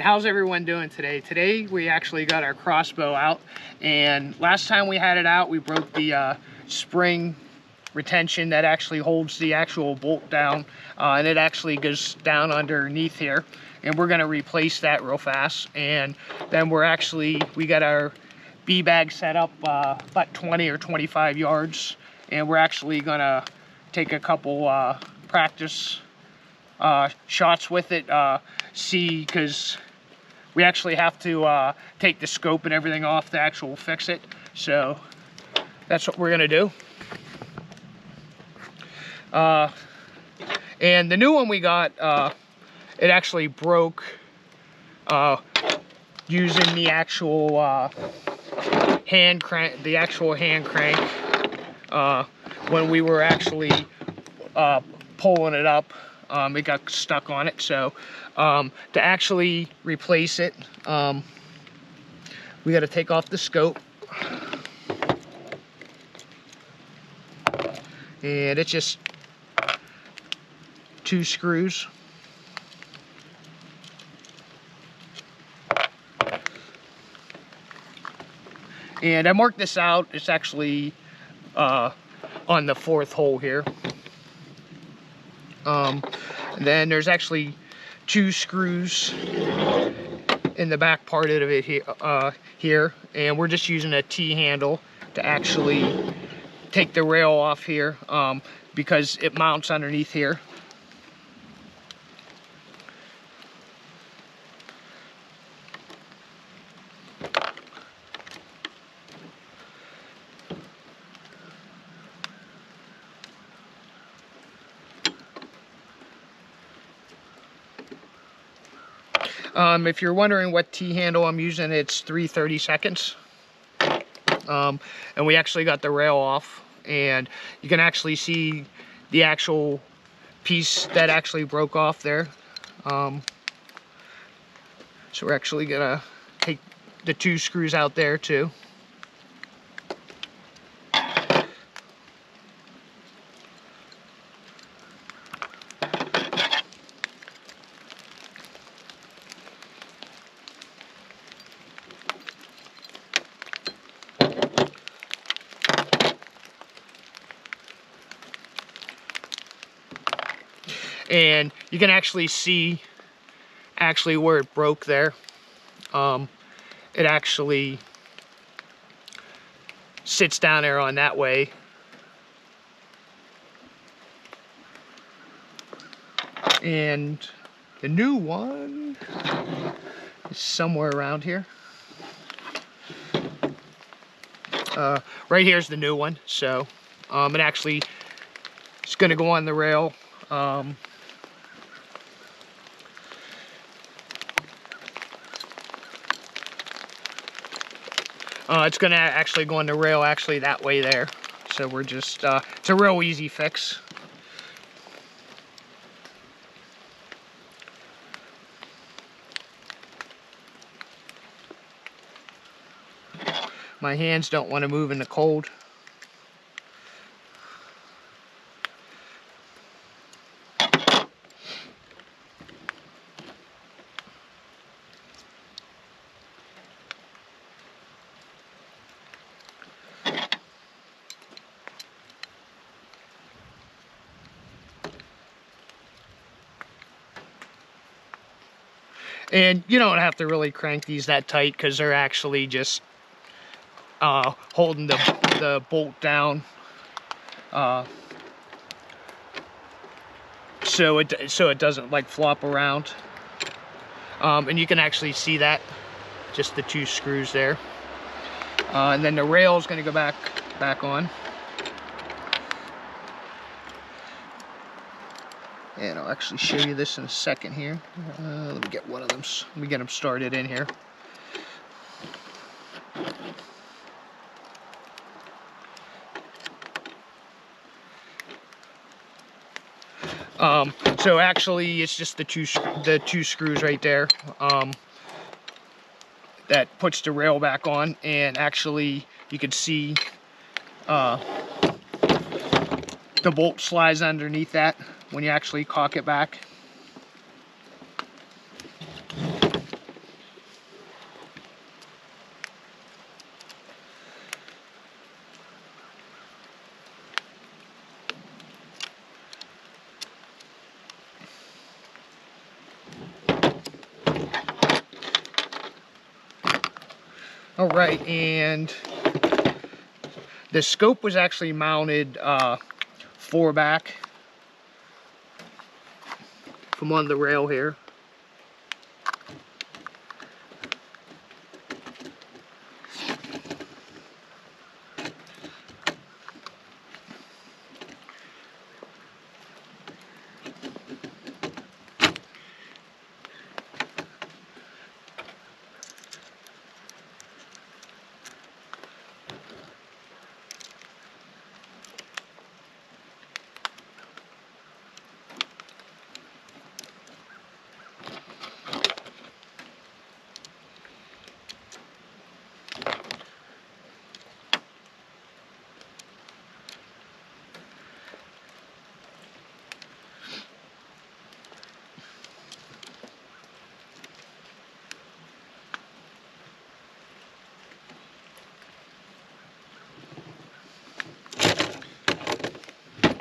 How's everyone doing today? Today we actually got our crossbow out, and last time we had it out we broke the spring retention that actually holds the actual bolt down, and it actually goes down underneath here, and we're going to replace that real fast. And then we got our bee bag set up about 20 or 25 yards, and we're actually going to take a couple practice shots with it, because we actually have to take the scope and everything off to actually fix it. So that's what we're gonna do. And the new one we got, it actually broke using the actual hand crank, when we were actually pulling it up. It got stuck on it. So to actually replace it, we got to take off the scope, and it's just 2 screws. And I marked this out. It's actually on the 4th hole here. Then there's actually 2 screws in the back part of it here, and we're just using a T-handle to actually take the rail off here, because it mounts underneath here. If you're wondering what T-handle I'm using, it's 3/32. And we actually got the rail off, and you can actually see the actual piece that actually broke off there. So we're actually gonna take the 2 screws out there too. And you can actually see where it broke there. It actually sits down there on that way. And the new one is somewhere around here. Right here's the new one. So it actually is going to go on the rail. It's going to actually go on the rail actually that way there. So we're just, it's a real easy fix. My hands don't want to move in the cold. And you don't have to really crank these that tight, because they're actually just holding the bolt down, so it doesn't like flop around. And you can actually see that, just the 2 screws there. And then the rail is going to go back on. And I'll actually show you this in a second here. Let me get one of them. Let me get them started in here. So actually, it's just the two screws right there. That puts the rail back on, and actually you can see the bolt slides underneath that when you actually cock it back. All right, and the scope was actually mounted 4 back from on the rail here.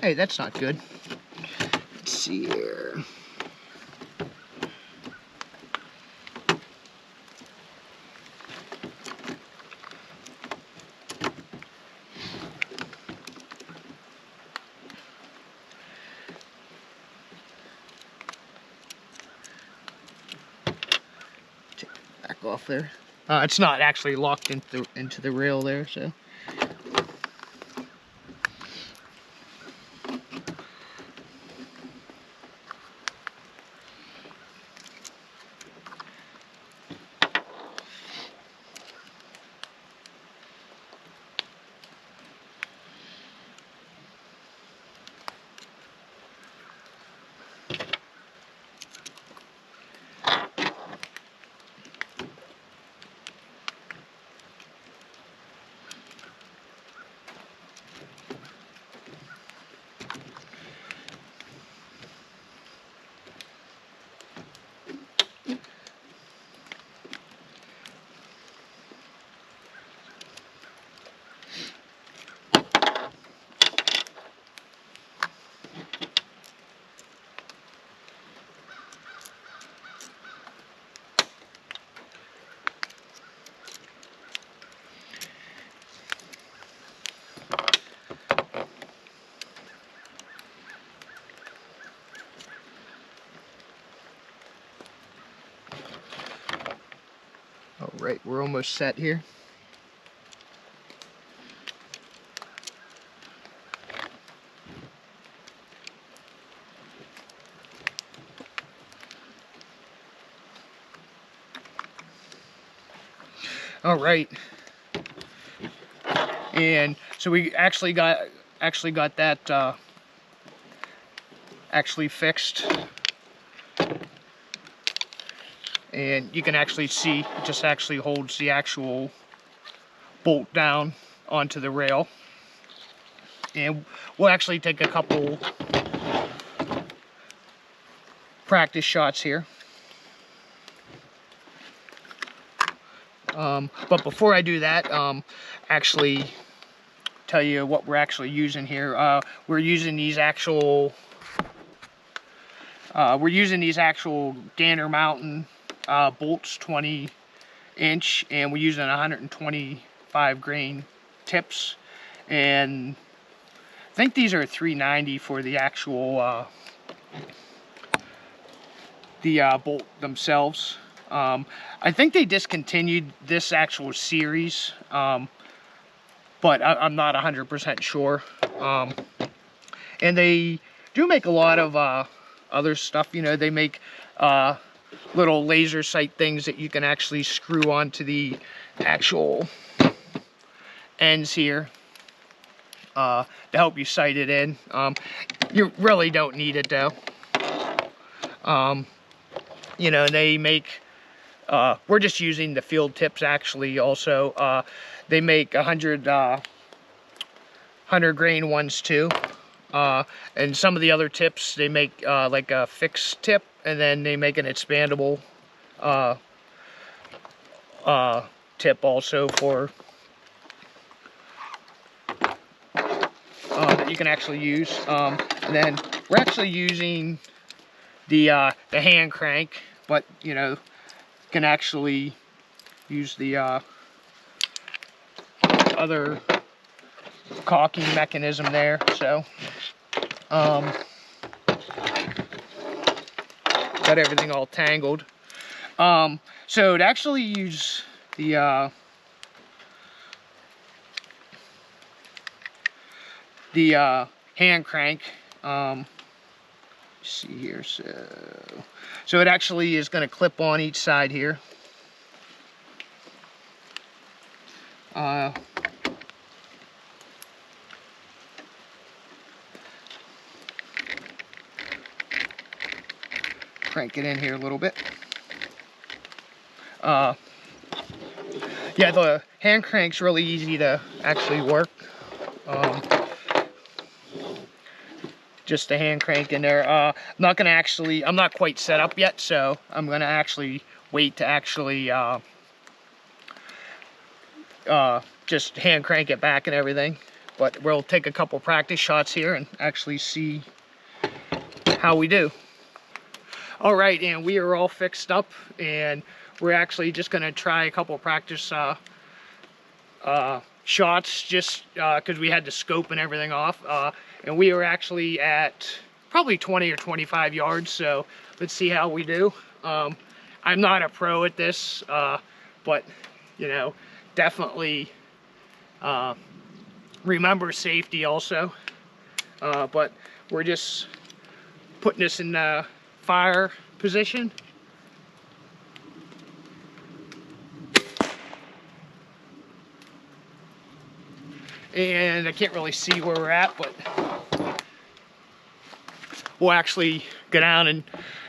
Hey, that's not good. Let's see here. Take it back off there. It's not actually locked into the rail there, so. All right, we're almost set here. All right, and so we actually got that actually fixed, and you can actually see it just actually holds the actual bolt down onto the rail. And we'll actually take a couple practice shots here. But before I do that, actually tell you what we're actually using here. We're using these actual Gander Mountain bolts, 20-inch, and we're using 125 grain tips, and I think these are 390 for the actual bolt themselves. I think they discontinued this actual series, but I'm not 100% sure. And they do make a lot of other stuff. You know, they make little laser sight things that you can actually screw onto the actual ends here to help you sight it in. You really don't need it though. You know, they make we're just using the field tips actually also. They make 100 grain ones too. And some of the other tips, they make like a fixed tip, and then they make an expandable tip also for that you can actually use. And then we're actually using the hand crank, but you know, can actually use the other caulking mechanism there. So got everything all tangled. So to actually use the hand crank, see here, so it actually is going to clip on each side here. Crank it in here a little bit. Yeah, the hand crank's really easy to actually work. Just a hand crank in there. I'm not quite set up yet, so I'm gonna actually wait to actually just hand crank it back and everything. But we'll take a couple practice shots here and actually see how we do. All right, and we are all fixed up, and we're actually just gonna try a couple practice shots, just because we had the scope and everything off. And we were actually at probably 20 or 25 yards, so let's see how we do. I'm not a pro at this, but you know, definitely remember safety also. But we're just putting this in the fire position. And I can't really see where we're at, but we'll actually go down and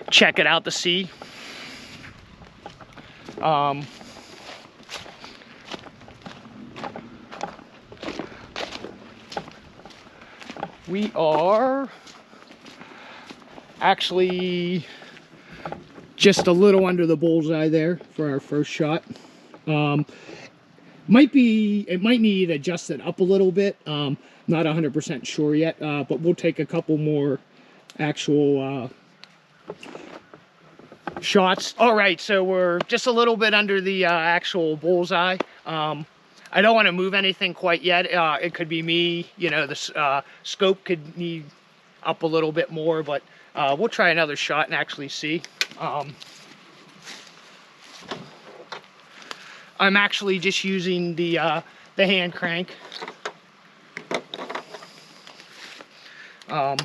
check it out to see. We are actually just a little under the bullseye there for our first shot. It might need adjusted up a little bit. Not 100% sure yet, but we'll take a couple more actual shots. All right, so we're just a little bit under the actual bullseye. I don't want to move anything quite yet. It could be me, you know, the scope could need up a little bit more, but we'll try another shot and actually see. I'm actually just using the hand crank. And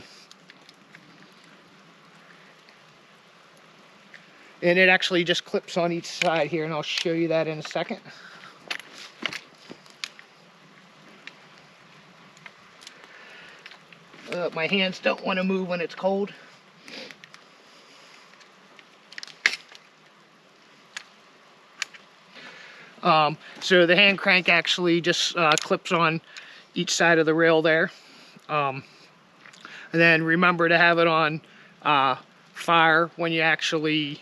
it actually just clips on each side here, and I'll show you that in a second. My hands don't want to move when it's cold. So the hand crank actually just clips on each side of the rail there. And then remember to have it on fire when you actually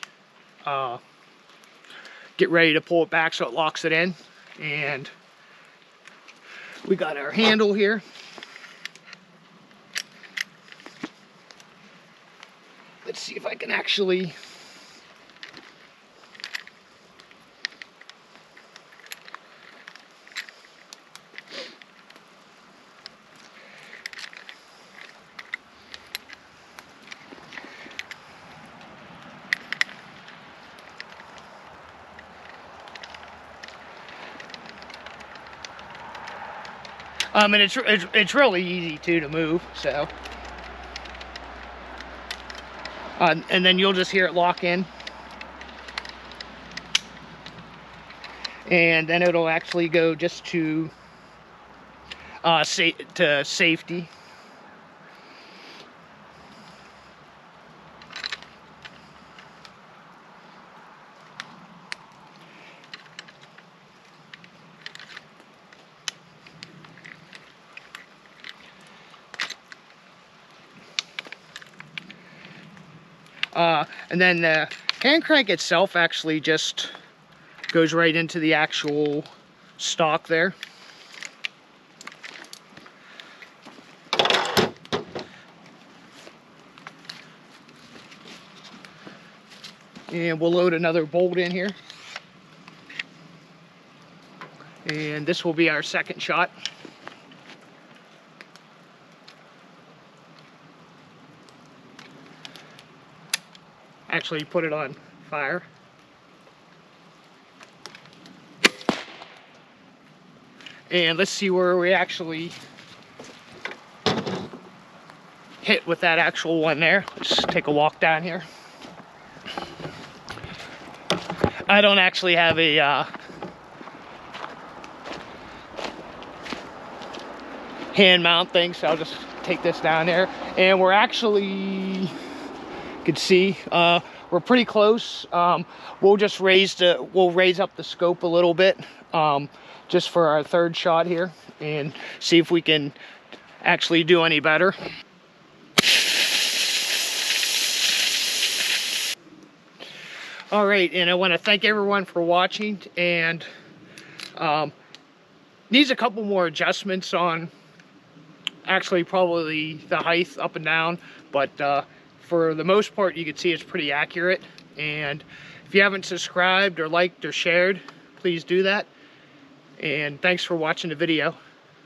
get ready to pull it back so it locks it in. And we got our handle here. Let's see if I can actually and it's really easy to move, so and then you'll just hear it lock in, and then it'll actually go just to safety. And then the hand crank itself actually just goes right into the actual stock there. And we'll load another bolt in here. And this will be our second shot. Actually put it on fire. And let's see where we actually hit with that actual one there. Let's take a walk down here. I don't actually have a hand mount thing, so I'll just take this down there. And we're actually, you can see, we're pretty close. We'll just raise up the scope a little bit, just for our third shot here, and see if we can actually do any better. All right, and I want to thank everyone for watching, and needs a couple more adjustments on actually probably the height up and down, but for the most part you can see it's pretty accurate. And if you haven't subscribed or liked or shared, please do that. And thanks for watching the video.